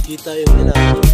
Kita yung ginagawa.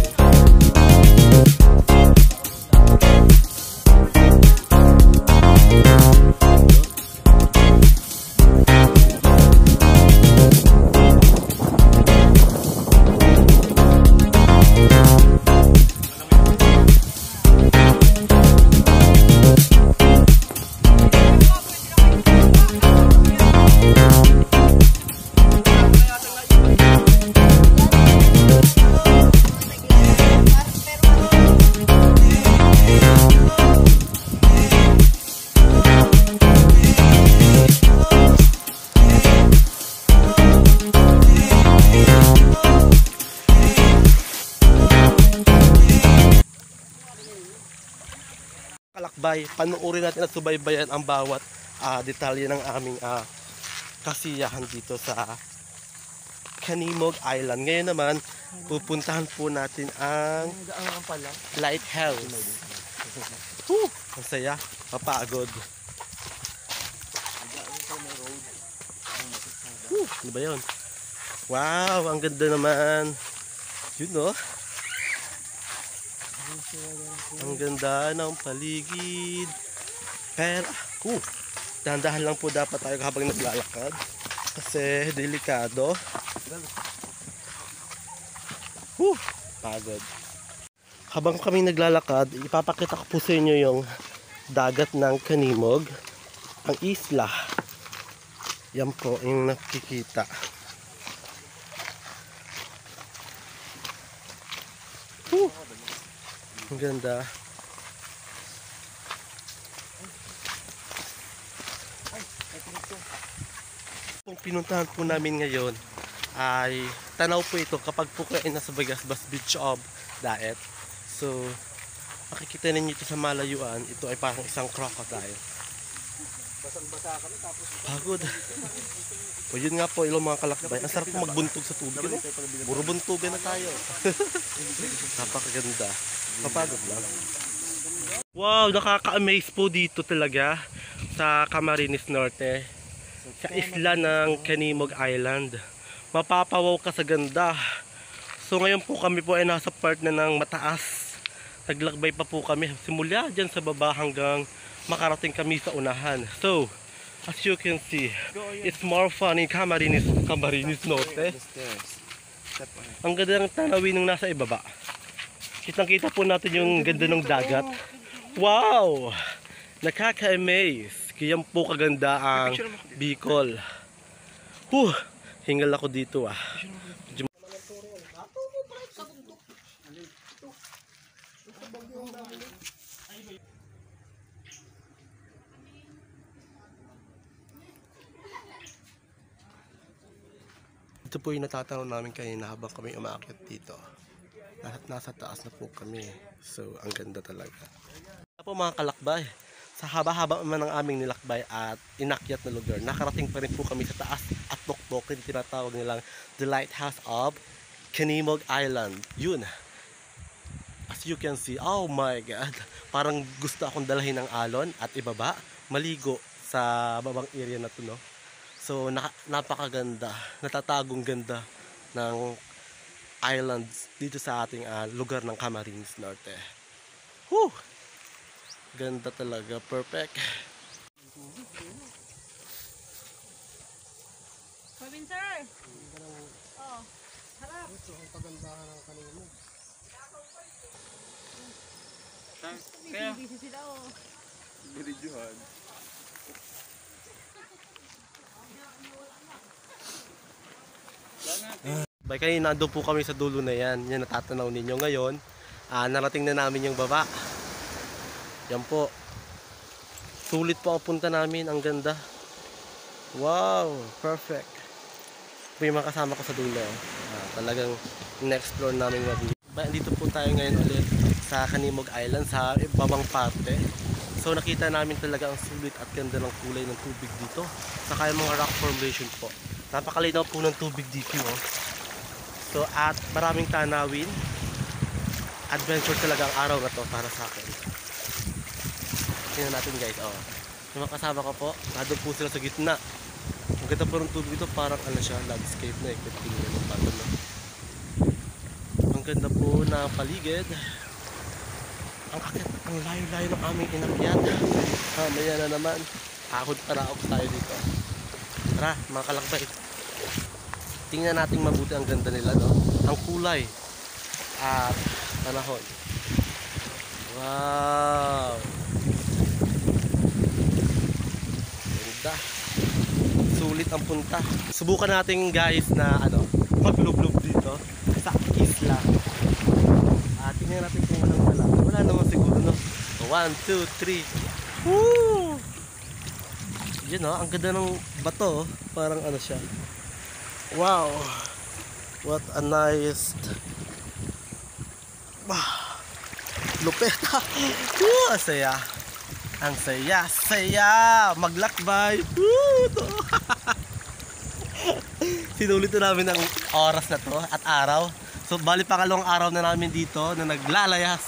Kalakbay, panuorin natin at subaybayan ang bawat detalye ng aming kasiyahan dito sa Canimog Island. Ngayon naman, pupuntahan po natin ang lighthouse. Ang saya, mapagod. Ano ba yun? Wow, ang ganda naman. Yun no? Ang ganda ng paligid. Pero, dahan-dahan lang po dapat tayo habang naglalakad. Kasi delikado. Pagod. Habang kami naglalakad, ipapakita ko po sa inyo yung dagat ng Canimog. Ang isla. Yan po yung nakikita. Ang ganda. Kung pinuntahan po namin ngayon ay tanaw po ito kapag po kayo nasa Bagasbas Beach of Daet. So makikita ninyo ito sa malayuan. Ito ay parang isang crocodile. Pagod. O yun nga po, ilong mga kalakbay. Ang sarap po magbuntog sa tubig. Puro buntugan na tayo. Napakaganda. Mapagod lang. Wow, nakaka-amaze po dito talaga sa Camarines Norte. Sa isla ng Canimog Island. Mapapawaw ka sa ganda. So ngayon po kami po ay nasa part na ng mataas. Naglakbay pa po kami. Simula dyan sa baba hanggang makarating kami sa unahan. So, as you can see, it's more fun in Camarines Norte. Ang ganda ng tanawin ng nasa ibaba. Kitang-kita po natin yung ganda ng dagat. Wow! Nakaka-amaze. Kaya po kaganda ang Bicol. Hingal ako dito ah. Ito po yung natatanaw namin kanina habang kami umaakit dito. Nasa taas na po kami. So, ang ganda talaga. Ito po mga kalakbay. Sa haba-haba naman ng aming nilakbay at inakyat na lugar, nakarating pa rin po kami sa taas at tuktok. Yung tinatawag nilang The Lighthouse of Canimog Island. Yun. As you can see, oh my God. Parang gusto akong dalahin ng alon at ibaba, maligo sa babang area na to, no? So napakaganda, natatagong ganda ng islands dito sa ating lugar ng Camarines Norte. Ganda talaga, perfect. Robin sir. Oh, harap. Ito ang pagandahan ng Canimog. Kaya busy sila oh. Biridyohan. Kanina nandun po kami sa dulo na yan. Yan natatanaw ninyo ngayon. Narating na namin yung baba. Yan po. Sulit po ang punta namin. Ang ganda. Wow, perfect. May mga kasama ko sa dulo. Talagang in-explore namin mabuti. Dito po tayo ngayon ulit sa Canimog Island sa ibabang parte. So nakita namin talaga ang sulit at ganda ng kulay ng tubig dito. Saka yung mga rock formation po. Napakalinaw po ng tubig dito, no? So at maraming tanawin. Adventure talaga ang araw na to para sa akin. Tingnan natin guys, oh. Yung mga kasama ko po, nandun po sila sa gitna. Ang ganda po ng tubig ito, parang ano siya, landscape na tingnan mo paano, no? ganda po na paligid. Ang akit, ang layo-layo ng aming inakyat. Mamaya na naman. Ahod para ako tayo dito. Tara, mga kalakbay. Tingnan natin mabuti ang ganda nila, no? Ang kulay at panahon. Wow! Ganda. Sulit ang punta. Subukan natin guys na maglublob dito sa isla. Tingnan natin kung walang wala. Wala naman siguro, no? 1, 2, 3. Woo! Yun, no? Ang ganda ng bato. Parang ano siya. Wow! What a nice... Lupet! Woo! Ang saya! Ang saya! Saya! Maglakbay! Woo! Sinulit na namin ang oras na to at araw. So bali pangalawang araw na namin dito na naglalayas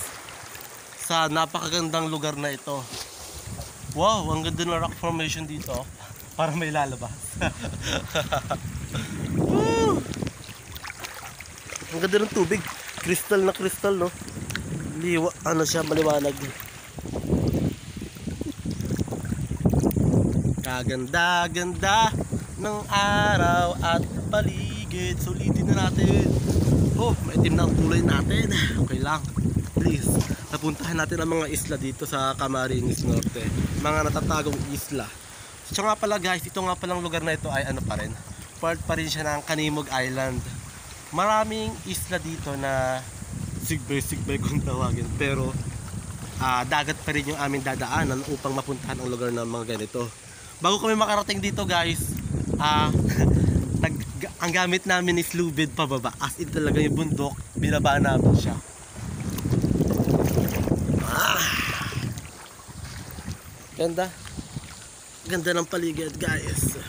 sa napakagandang lugar na ito. Wow! Ang ganda ng rock formation dito. Para may lalabas. Woo! Ang ganda ng tubig. Crystal na crystal, no? Liwa, ano siya, maliwanag. Kaganda-ganda ng araw at paligid. Sulitin na natin. Oh, maitim na ang kulay natin. Okay lang. Please, napuntahan natin ang mga isla dito sa Camarines Norte. Mga natatagong isla. So nga pala guys, ito nga palang lugar na ito ay ano pa rin. Part pa rin siya ng Canimog Island. Maraming isla dito na sigbay-sigbay kung tawagin. Pero dagat pa rin yung aming dadaanan upang mapuntahan ang lugar ng mga ganito. Bago kami makarating dito guys, ang gamit namin is lubid pababa. As in talaga yung bundok, binaba namin siya. Ganda. Ganda ng paligid guys.